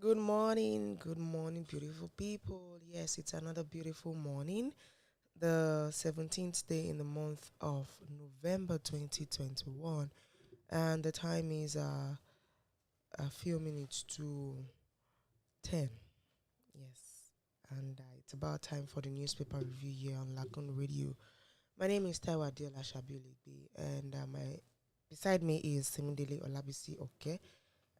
Good morning, beautiful people. Yes, it's another beautiful morning, the 17th day in the month of November 2021, and the time is a few minutes to 10. Yes, and it's about time for the newspaper review here on Lagoon Radio. My name is Taiwa Diola Shabiuligbe, and beside me is Simindele Olabisi Oke,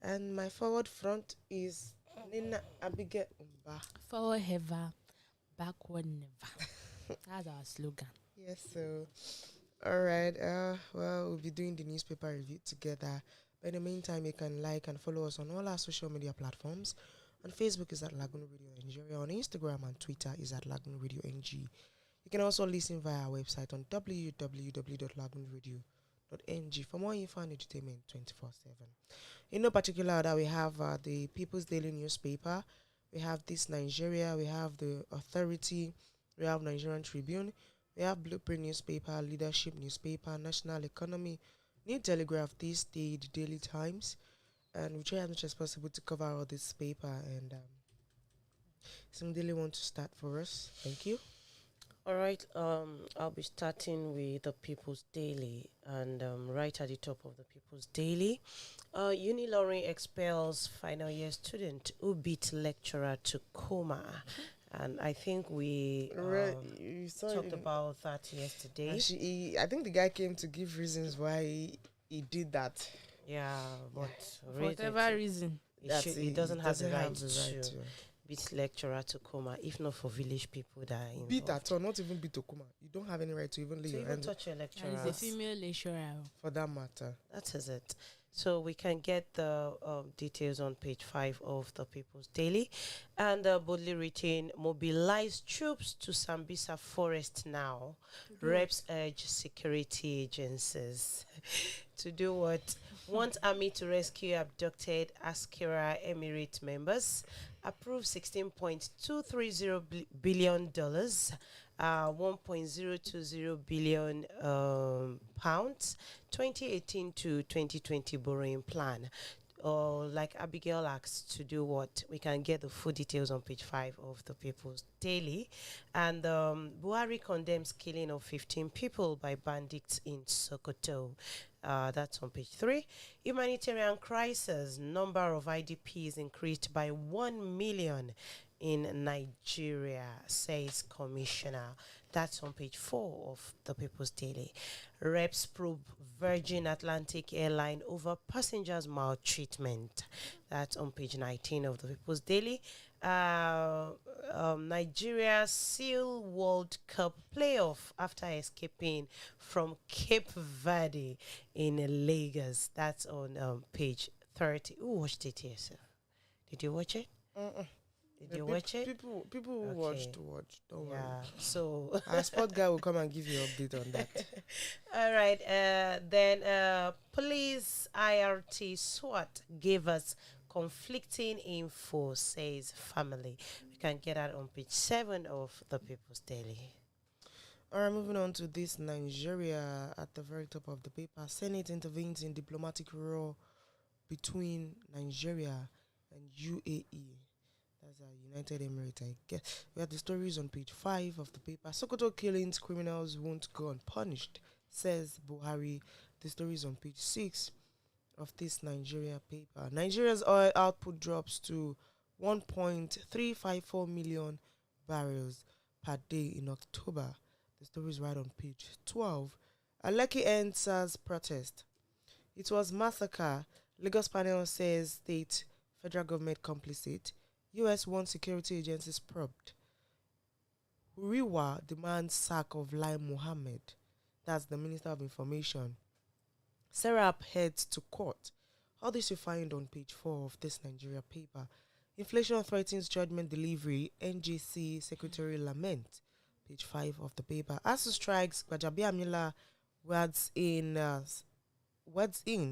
and my forward front is Nina Abigail Umba. Forward ever, backward never. That's our slogan. Yes, so all right. Well, we'll be doing the newspaper review together. But in the meantime, you can like and follow us on all our social media platforms. On Facebook is at Lagoonradio.Ng. On Instagram and Twitter is at Lagoonradio.Ng. You can also listen via our website on www.lagoonradio.ng for more info and entertainment 24/7. In no particular order, we have the People's Daily newspaper. We have This Nigeria. We have the Authority. We have Nigerian Tribune. We have Blueprint newspaper, Leadership newspaper, National Economy, New Telegraph, This Day, the Daily Times, and we try as much as possible to cover all this paper. And Simdele want to start for us. Thank you. All right, I'll be starting with the People's Daily, and right at the top of the People's Daily, Uniloring expels final year student who beat lecturer to coma. And I think we talked about that yesterday. Actually, I think the guy came to give reasons why he did that. Yeah, but For whatever reason. he doesn't have the right to to beat lecturer to coma, if not for village people that are involved. Beat at all, not even beat Okuma. You don't have any right to even lay to your even hands touch your lecturer. And it's a female lecturer. for that matter. That is it. So we can get the details on page 5 of the People's Daily. And boldly written, mobilize troops to Sambisa Forest now. Reps urge security agencies to do what? Want army to rescue abducted Askira Emirate members. Approve $16.230 billion, 1.020 billion pounds, 2018 to 2020 borrowing plan. Like Abigail asked to do what? We can get the full details on page 5 of the People's Daily. And Buhari condemns killing of 15 people by bandits in Sokoto. That's on page 3. Humanitarian crisis. Number of IDPs increased by 1 million in Nigeria, says Commissioner. That's on page 4 of the People's Daily. Reps probe Virgin Atlantic Airline over passengers' maltreatment. That's on page 19 of the People's Daily. Nigeria seal World Cup playoff after escaping from Cape Verde in Lagos. That's on page 30. Who watched it here, sir? Did you watch it? Did you watch it? People who watch. Don't worry. So Our sport guy will come and give you an update on that. all right. Then police IRT SWAT gave us conflicting info, says family. We can get that on page 7 of the People's Daily. All right, moving on to This Nigeria at the very top of the paper. Senate intervenes in diplomatic row between Nigeria and UAE. That's United Emirates, I guess. We have the stories on page 5 of the paper. Sokoto killings, criminals won't go unpunished, says Buhari. The stories on page 6 of This Nigeria paper. Nigeria's oil output drops to 1.354 million barrels per day in October. The story is right on page 12. Aleki answers protest. It was massacre. Lagos panel says state federal government complicit. U.S. one security agencies probed. Uriwa demands sack of Lai Mohammed. That's the Minister of Information. Serap heads to court. All this you find on page 4 of This Nigeria paper. Inflation threatens judgment delivery. NJC Secretary lament. Page 5 of the paper. ASU strikes. Gbajabiamila words in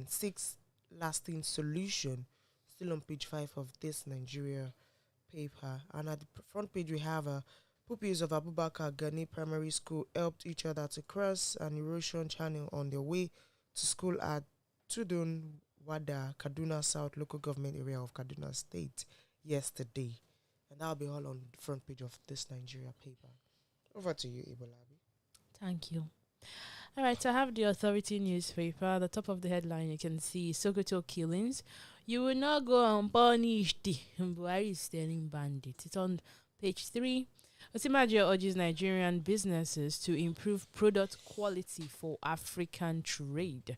6 lasting solution. Still on page 5 of This Nigeria paper. And at the front page we have pupils of Abubakar Gani Primary School helped each other to cross an erosion channel on their way to school at Tudun Wada, Kaduna South local government area of Kaduna State. yesterday. And that'll be all on the front page of this Nigeria paper. Over to you, Ibolabi. Thank you. All right, so I have the Authority newspaper. At the top of the headline, you can see Sokoto killings. You will not go unpunished. Buhari is telling bandits. It's on page 3. Osimajo urges Nigerian businesses to improve product quality for African trade.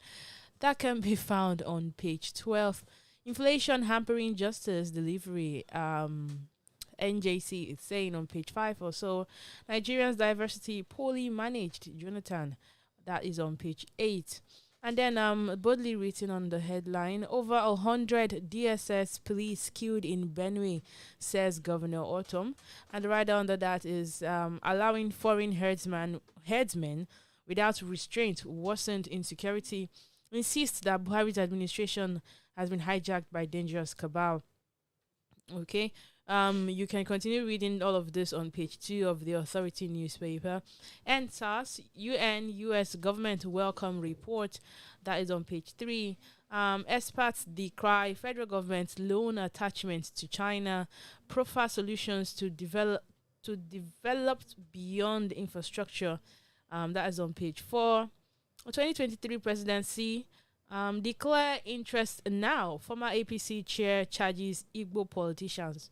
That can be found on page 12. Inflation hampering justice delivery. NJC is saying on page 5 or so. Nigerians' diversity poorly managed. Jonathan, that is on page 8. And then boldly written on the headline, over 100 DSS police killed in Benue, says Governor Autumn. And right under that is allowing foreign herdsmen without restraint worsened insecurity. Insists that Buhari's administration has been hijacked by dangerous cabal. Okay. You can continue reading all of this on page 2 of the Authority newspaper. And SARS, UN, US government welcome report, that is on page 3. Experts decry federal government's loan attachment to China, proffer solutions to develop beyond infrastructure. That is on page 4. 2023 presidency. Declare interest now. Former APC chair charges Igbo politicians.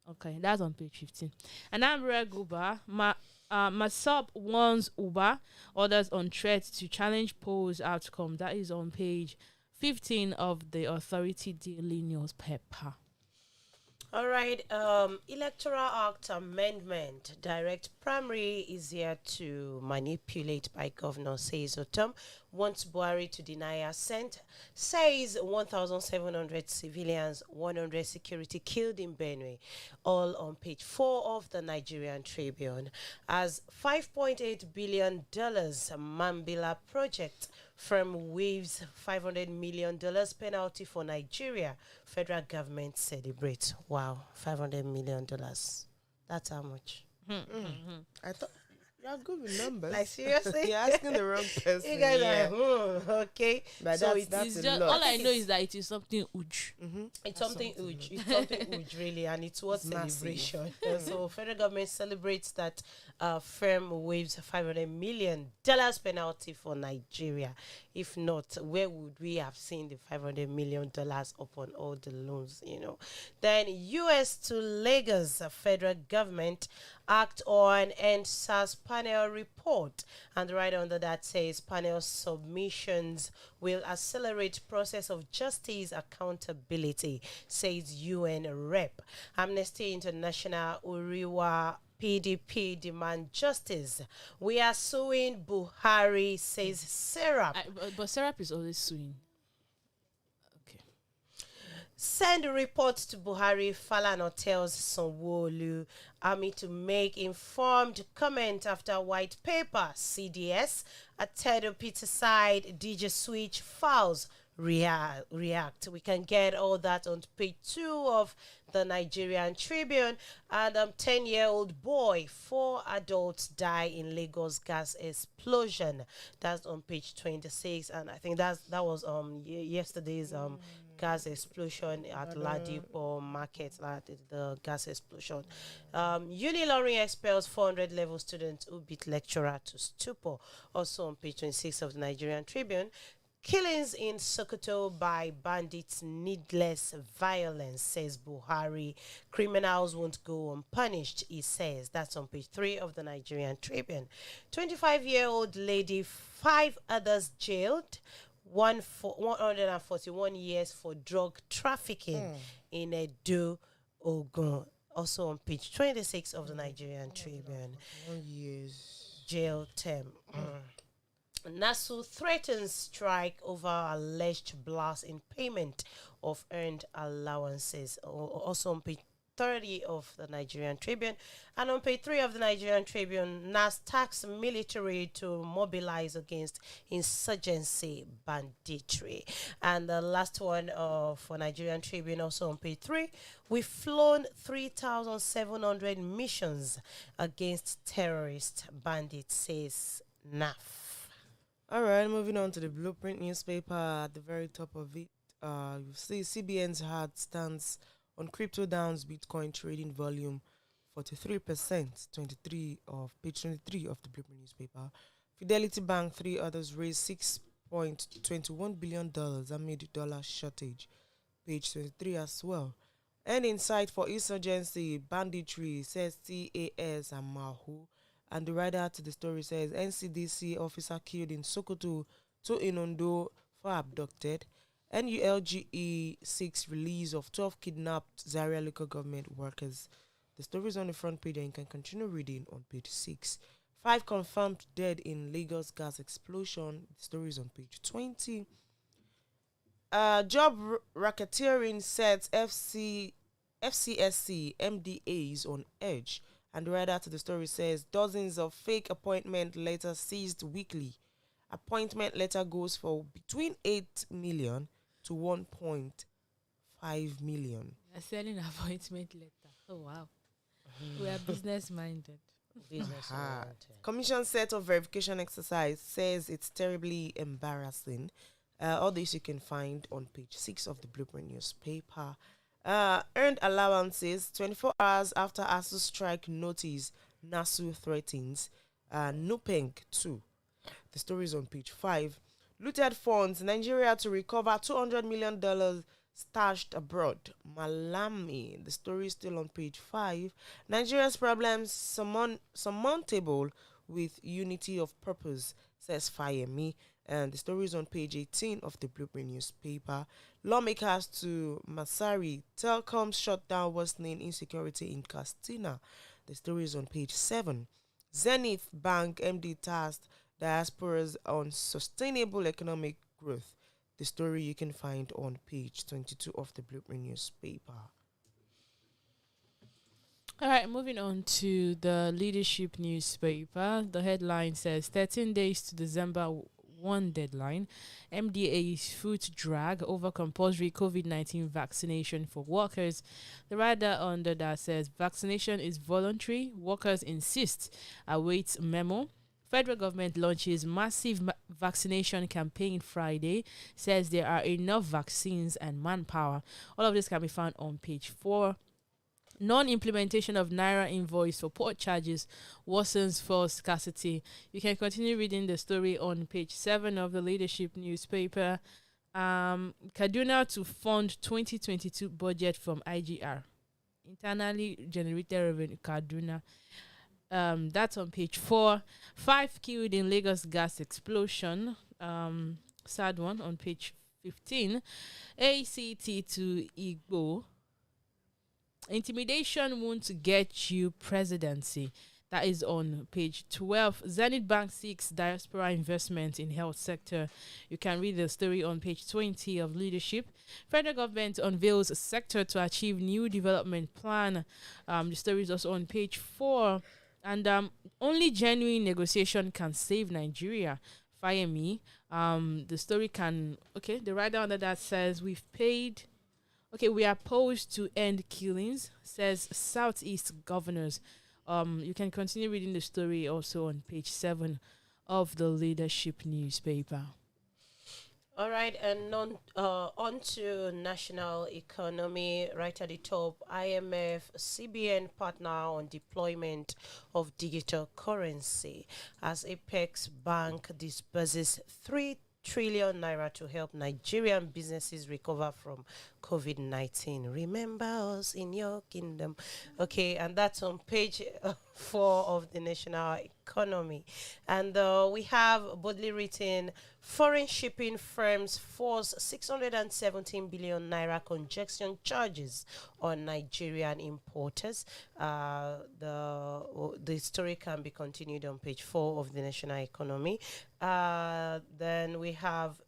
Okay, that's on page 15. And I'm Guba. Masop warns Uber, others on threat to challenge polls outcome. That is on page 15 of the Authority Daily newspaper. All right. Electoral Act amendment. Direct primary easier to manipulate by governor, says Otom. Wants Buhari to deny assent. Says 1,700 civilians, 100 security killed in Benue. All on page 4 of the Nigerian Tribune. As $5.8 billion Mambila project firm waives $500 million penalty for Nigeria. Federal government celebrates. Wow, $500 million. That's how much. I thought you're good with numbers. Like, seriously? You're asking the wrong person. You guys are, okay. But So that's It's a just, lot. all I know is that it is something huge. It's something huge. It's something huge, really, and it's worth It's massive. celebration. So, federal government celebrates that firm waives $500 million penalty for Nigeria. If not, where would we have seen the $500 million upon all the loans? Then U.S. to Lagos, federal government act on and SARS panel report, and right under that says panel submissions will accelerate process of justice accountability, says UN rep. Amnesty International Uriwa PDP demand justice. We are suing Buhari, says Serap. But Serap is always suing. Okay. Send a report to Buhari. Falana tells Sanwo-Olu army to make informed comment after white paper. CDS. Atedo Peter side. DJ Switch files. React. We can get all that on page 2 of the Nigerian Tribune. And 10-year-old boy, 4 adults die in Lagos gas explosion. That's on page 26, and I think that was yesterday's gas explosion at Ladipo Market. The gas explosion. Uniloring expels 400 level students who beat lecturer to stupor. Also on page 26 of the Nigerian Tribune. Killings in Sokoto by bandits, needless violence, says Buhari. Criminals won't go unpunished, he says. That's on page 3 of the Nigerian Tribune. 25-year-old lady, 5 others jailed. 141 years for drug trafficking in Edo, Ogun. Also on page 26 of the Nigerian Tribune. 1 year's jail term. NASU threatens strike over alleged blast in payment of earned allowances. Also on page 30 of the Nigerian Tribune. And on page 3 of the Nigerian Tribune, NAS tax military to mobilize against insurgency banditry. And the last one for Nigerian Tribune, also on page 3, we've flown 3,700 missions against terrorist bandits, says NAF. All right, moving on to the Blueprint newspaper. At the very top of it, you see CBN's heart stands On crypto downs, Bitcoin trading volume 43%, 23 of the Blueprint newspaper. Fidelity Bank, three others raised $6.21 billion amid dollar shortage. Page 23 as well. And insight for insurgency, banditry, says CAS and Mahu. And the writer to the story says NCDC officer killed in Sokoto, two in Ondo for abducted. NULGE seeks release of 12 kidnapped Zaria local government workers. The story is on the front page and you can continue reading on page 6. 5 confirmed dead in Lagos gas explosion. The story is on page 20. Racketeering sets FCSC MDAs on edge. And the writer to the story says dozens of fake appointment letters seized weekly. Appointment letter goes for between 8 million to 1.5 million. You're selling appointment letter. Oh, wow. We are business minded. Commission set of verification exercise says it's terribly embarrassing. All this you can find on page 6 of the Blueprint newspaper. Earned allowances 24 hours after ASU strike notice. NASU threatens. Nupeng 2. The story is on page 5. Looted funds. Nigeria to recover $200 million stashed abroad. Malami. The story is still on page 5. Nigeria's problems surmountable with unity of purpose, says Fayemi. And the story is on page 18 of the Blueprint newspaper. Lawmakers to Masari. Telcom shut down worsening insecurity in Castina. The story is on page 7. Zenith Bank MD tasked diasporas on sustainable economic growth. The story you can find on page 22 of the Blueprint newspaper. All right, moving on to the Leadership newspaper. The headline says 13 days to December 1 deadline. MDA's foot drag over compulsory COVID-19 vaccination for workers. The rider under that says vaccination is voluntary. Workers insist. Awaits memo. Federal government launches massive vaccination campaign Friday. Says there are enough vaccines and manpower. All of this can be found on page 4. Non-implementation of Naira invoice for port charges worsens for scarcity. You can continue reading the story on page 7 of the Leadership newspaper. Kaduna to fund 2022 budget from IGR. Internally generated revenue, Kaduna. That's on page 4. 5 killed in Lagos gas explosion. Sad one on page 15. ACT to Igbo. Intimidation won't get you presidency. That is on page 12. Zenith Bank seeks diaspora investment in health sector. You can read the story on page 20 of Leadership. Federal government unveils a sector to achieve new development plan. The story is also on page 4. And only genuine negotiation can save Nigeria. Fire me. The story can... Okay, the writer under that says we've paid... Okay, we are opposed to end killings, says Southeast governors. You can continue reading the story also on page 7 of the Leadership newspaper. All right, and on to national economy. Right at the top, IMF, CBN partner on deployment of digital currency as Apex Bank disburses 3 trillion naira to help Nigerian businesses recover from COVID-19. Remember us in your kingdom. Okay, and that's on page 4 of the national economy. And we have boldly written, foreign shipping firms force 617 billion naira congestion charges on Nigerian importers. The story can be continued on page 4 of the national economy. Then we have,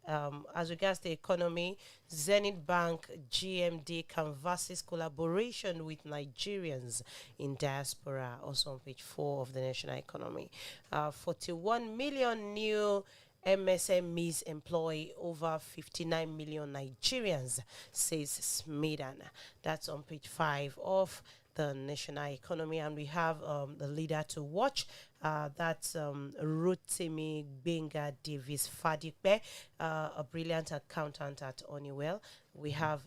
as regards the economy, Zenith Bank GMD canvasses collaboration with Nigerians in diaspora, also on page 4 of the national economy. 41 million new MSMEs employ over 59 million Nigerians, says Smidan. That's on page 5 of the national economy. And we have the leader to watch. That's Rotimi Benga Davis Fadipe, a brilliant accountant at Honeywell. We have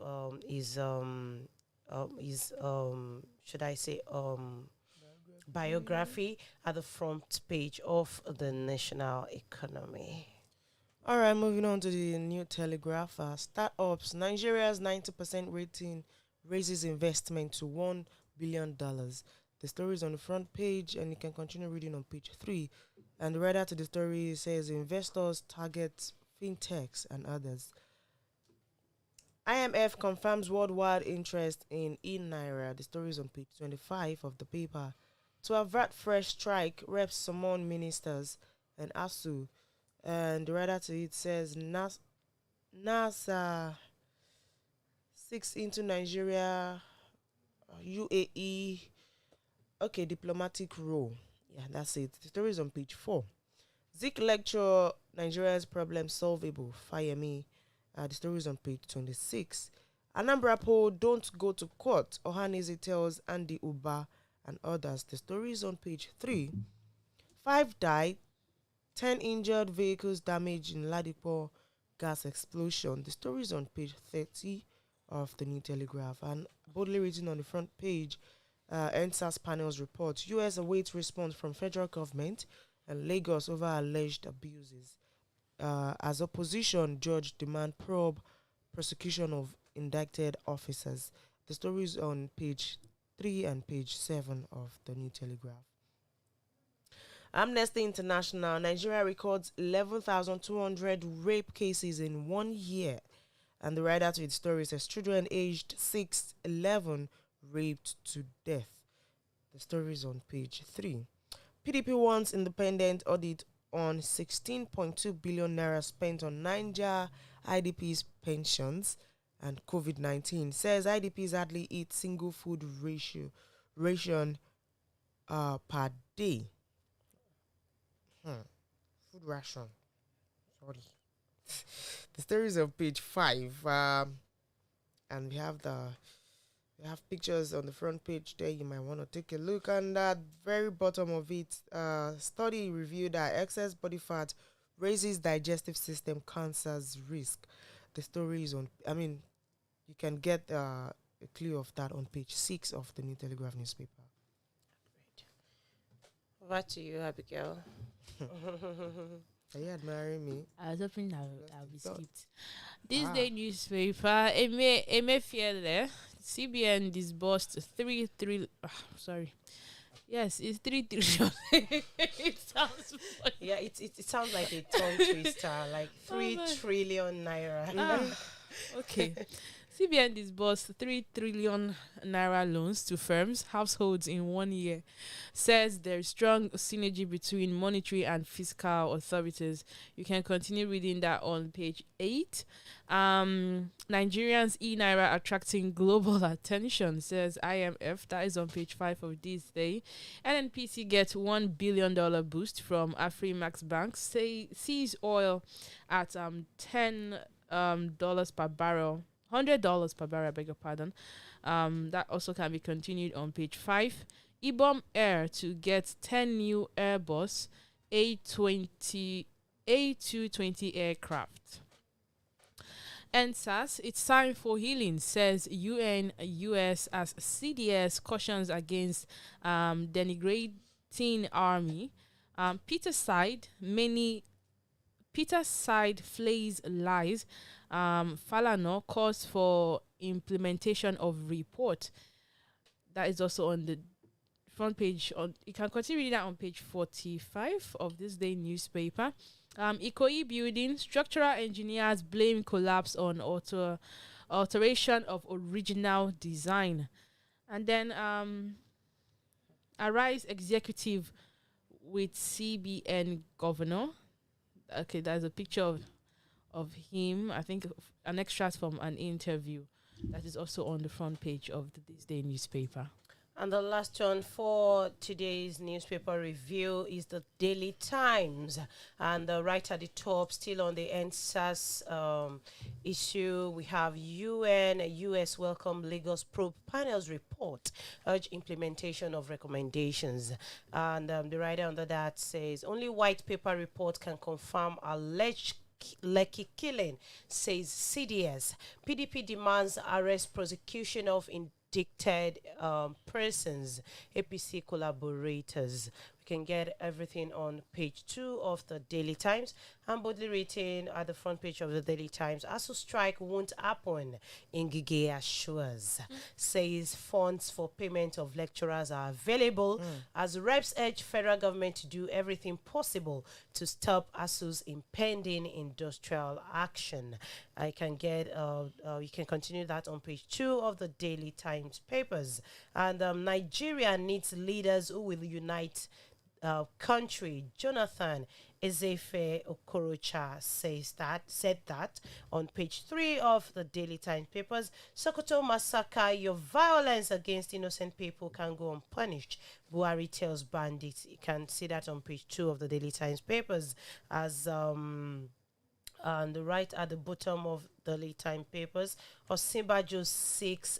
his his should I say biography at the front page of the national economy. All right, moving on to the New Telegraph. Startups. Nigeria's 90% rating raises investment to $1 billion. The story is on the front page, and you can continue reading on page 3. And the writer to the story says investors target fintechs and others. IMF confirms worldwide interest in e-naira. The story is on page 25 of the paper. To avert fresh strike, reps summon ministers and ASU. And the writer to it says NASA 6 into Nigeria, UAE. Okay, diplomatic role. Yeah, that's it. The story is on page 4. Zik lecture, Nigeria's problem solvable. Fire me. The story is on page 26. Anambra poll, don't go to court. Ohaneze tells Andy Uba and others. The story is on page 3. 5 died, 10 injured, vehicles damaged in Ladipo gas explosion. The story is on page 30 of the New Telegraph. And boldly written on the front page, NSAS panel's report. US awaits response from federal government and Lagos over alleged abuses. As opposition, judge demand probe prosecution of indicted officers. The story is on page 3 and page 7 of the New Telegraph. Amnesty International. Nigeria records 11,200 rape cases in 1 year. And the writer to its story says children aged 6-11 raped to death. The story is on page 3. PDP wants independent audit on 16.2 billion naira spent on Niger IDPs pensions and COVID-19. Says IDPs hardly eat single food ration per day. Food ration. Sorry. The story is on page 5. And we have pictures on the front page there. You might want to take a look. And at the very bottom of it, study reviewed that excess body fat raises digestive system cancer's risk. The story is on, you can get a clue of that on page 6 of the New Telegraph newspaper. Great. Over to you, Abigail. Are you admiring me? I was hoping I'll be skipped. This day newspaper, Emefiele, CBN disbursed 3 trillion. Yes, it's 3 trillion. It sounds funny. Yeah, it sounds like a tongue twister, like 3 trillion naira. Okay. CBN disbursed 3 trillion naira loans to firms, households in 1 year. Says there's strong synergy between monetary and fiscal authorities. You can continue reading that on page 8. Nigerians e-naira attracting global attention, says IMF. That is on page 5 of this day. NNPC gets $1 billion boost from Afrimax Bank. Sees oil at $10 per barrel. $100 per barrel, I beg your pardon. That also can be continued on page 5. Ibom Air to get 10 new Airbus A220 aircraft. NSAS, it's time for healing, says UN US as CDS cautions against denigrating army. Peter's side flays lies. Falano calls for implementation of report. That is also on the front page. You can continue reading that on page 45 of this day newspaper. Ikoyi building, structural engineers blame collapse on alteration of original design. And then Arise executive with CBN governor. Okay, there's a picture of him. I think an extract from an interview that is also on the front page of this day newspaper. And the last one for today's newspaper review is the Daily Times. And right at the top, still on the NSAS issue, we have UN, US welcome Lagos probe panel's report, urge implementation of recommendations. And the writer under that says, only white paper report can confirm alleged Lekki killing, says CDS. PDP demands arrest prosecution of addicted persons, APC collaborators. We can get everything on page 2 of the Daily Times, and boldly written at the front page of the Daily Times. ASU strike won't happen, Ngige assures. Says funds for payment of lecturers are available as reps urge federal government to do everything possible to stop ASU's impending industrial action. I can get you can continue that on page 2 of the Daily Times papers. And Nigeria needs leaders who will unite country. Jonathan Ezefe Okorocha said that on page 3 of the Daily Times papers. Sokoto massacre, your violence against innocent people can go unpunished. Buhari tells bandits. You can see that on page 2 of the Daily Times papers. As on the right at the bottom of the Daily Times papers, Osinbajo seeks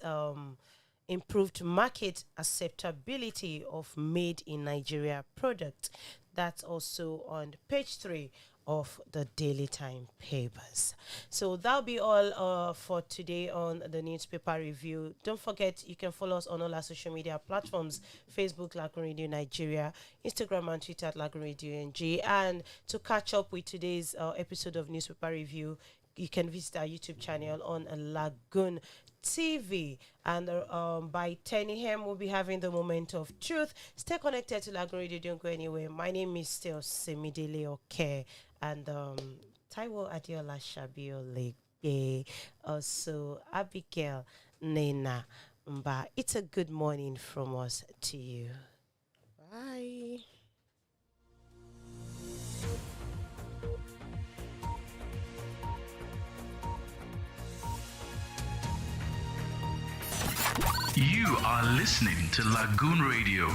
improved market acceptability of made in Nigeria product. That's also on page 3 of the Daily Time papers. So that'll be all for today on the newspaper review. Don't forget, you can follow us on all our social media platforms: Facebook, Lagoon Radio Nigeria, Instagram and Twitter at Lagoonradio.Ng. And to catch up with today's episode of newspaper review, you can visit our YouTube channel on LagoonTV. And by 10 a.m., we'll be having the moment of truth. Stay connected to Lagoon Radio. Don't go anywhere. My name is still Semidele Oke. And Taiwo Adiola Shabiole. Also, Abigail Nena Mba. It's a good morning from us to you. Bye. You are listening to Lagoon Radio.